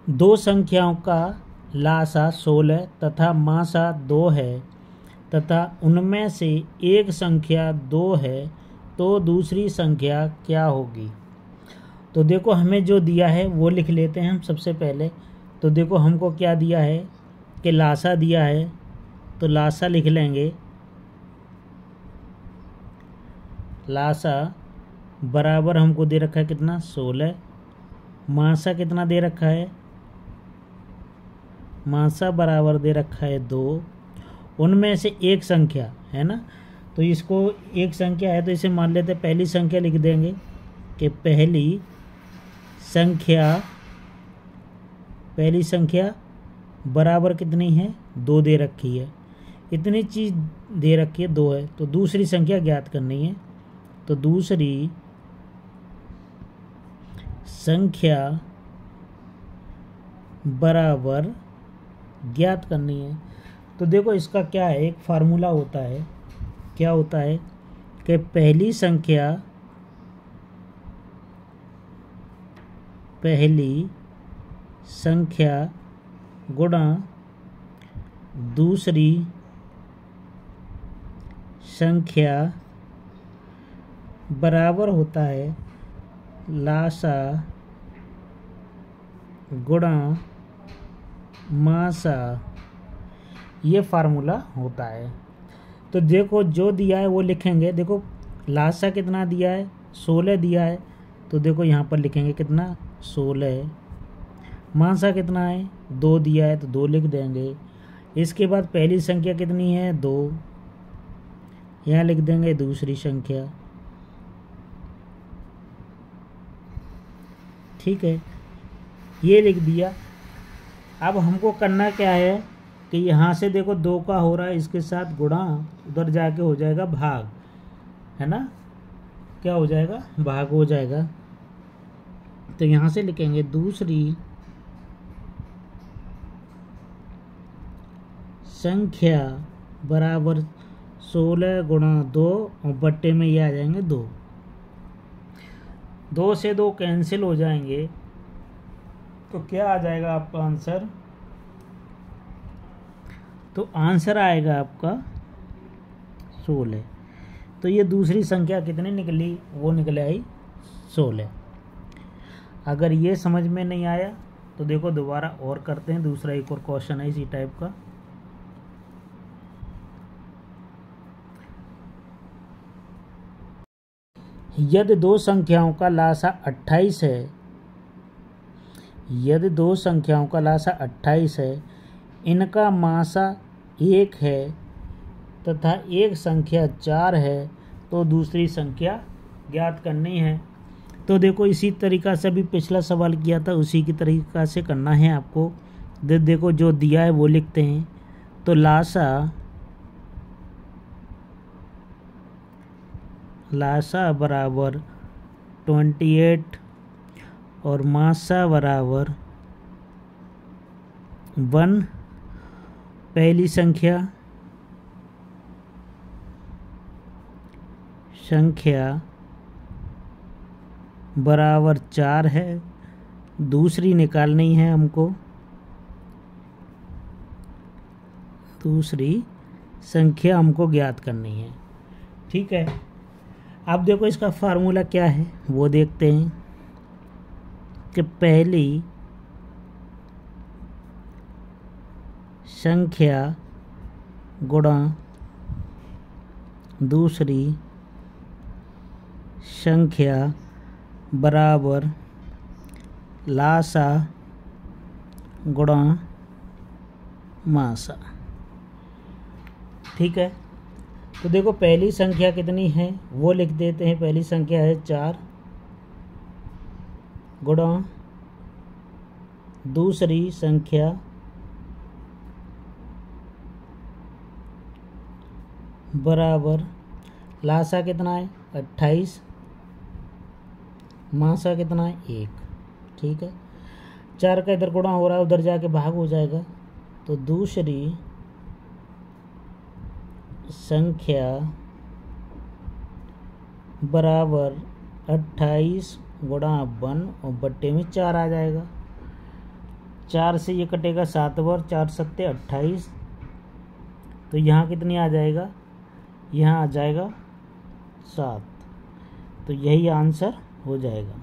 दो संख्याओं का लासा 16 तथा मासा 2 है तथा उनमें से एक संख्या 2 है तो दूसरी संख्या क्या होगी। तो देखो हमें जो दिया है वो लिख लेते हैं हम सबसे पहले। तो देखो हमको क्या दिया है कि लासा दिया है, तो लासा लिख लेंगे। लासा बराबर हमको दे रखा है कितना 16। मासा कितना दे रखा है, मासा बराबर दे रखा है 2। उनमें से एक संख्या है ना, तो इसको एक संख्या है तो इसे मान लेते हैं पहली संख्या लिख देंगे कि पहली संख्या बराबर कितनी है 2 दे रखी है। इतनी चीज़ दे रखी है 2 है, तो दूसरी संख्या ज्ञात करनी है। तो दूसरी संख्या बराबर ज्ञात करनी है। तो देखो इसका क्या है, एक फार्मूला होता है। क्या होता है कि पहली संख्या गुणा दूसरी संख्या बराबर होता है लासा गुणा मासा। ये फार्मूला होता है। तो देखो जो दिया है वो लिखेंगे। देखो लासा कितना दिया है 16 दिया है, तो देखो यहाँ पर लिखेंगे कितना 16। मासा कितना है 2 दिया है तो 2 लिख देंगे। इसके बाद पहली संख्या कितनी है 2, यहाँ लिख देंगे दूसरी संख्या। ठीक है, ये लिख दिया। अब हमको करना क्या है कि यहाँ से देखो 2 का हो रहा है, इसके साथ गुणा, उधर जाके हो जाएगा भाग, है ना। क्या हो जाएगा, भाग हो जाएगा। तो यहाँ से लिखेंगे दूसरी संख्या बराबर 16 गुणा 2 और बट्टे में ये आ जाएंगे 2। 2 से 2 कैंसिल हो जाएंगे, तो क्या आ जाएगा आपका आंसर। तो आंसर आएगा आपका 16। तो ये दूसरी संख्या कितनी निकली, वो निकले आई 16। अगर ये समझ में नहीं आया तो देखो दोबारा और करते हैं, दूसरा एक और क्वेश्चन है इसी टाइप का। यदि दो संख्याओं का लासा 28 है, यदि दो संख्याओं का लासा 28 है, इनका मासा 1 है तथा एक संख्या 4 है, तो दूसरी संख्या ज्ञात करनी है। तो देखो इसी तरीका से भी पिछला सवाल किया था, उसी की तरीका से करना है आपको। देखो जो दिया है वो लिखते हैं। तो लासा बराबर 28 और मासा बराबर 1। पहली संख्या बराबर 4 है, दूसरी निकालनी है हमको। दूसरी संख्या हमको ज्ञात करनी है। ठीक है, अब देखो इसका फार्मूला क्या है वो देखते हैं कि पहली संख्या गुणा दूसरी संख्या बराबर लासा गुणा मासा। ठीक है, तो देखो पहली संख्या कितनी है वो लिख देते हैं। पहली संख्या है 4 गुणा दूसरी संख्या बराबर लासा कितना है 28, मासा कितना है 1। ठीक है, 4 का इधर गुणा हो रहा है, उधर जाके भाग हो जाएगा। तो दूसरी संख्या बराबर 28 गुणा 1 और बट्टे में 4 आ जाएगा। 4 से ये कटेगा 7 बार, 4 सत्ते 28। तो यहाँ कितनी आ जाएगा, यहाँ आ जाएगा 7। तो यही आंसर हो जाएगा।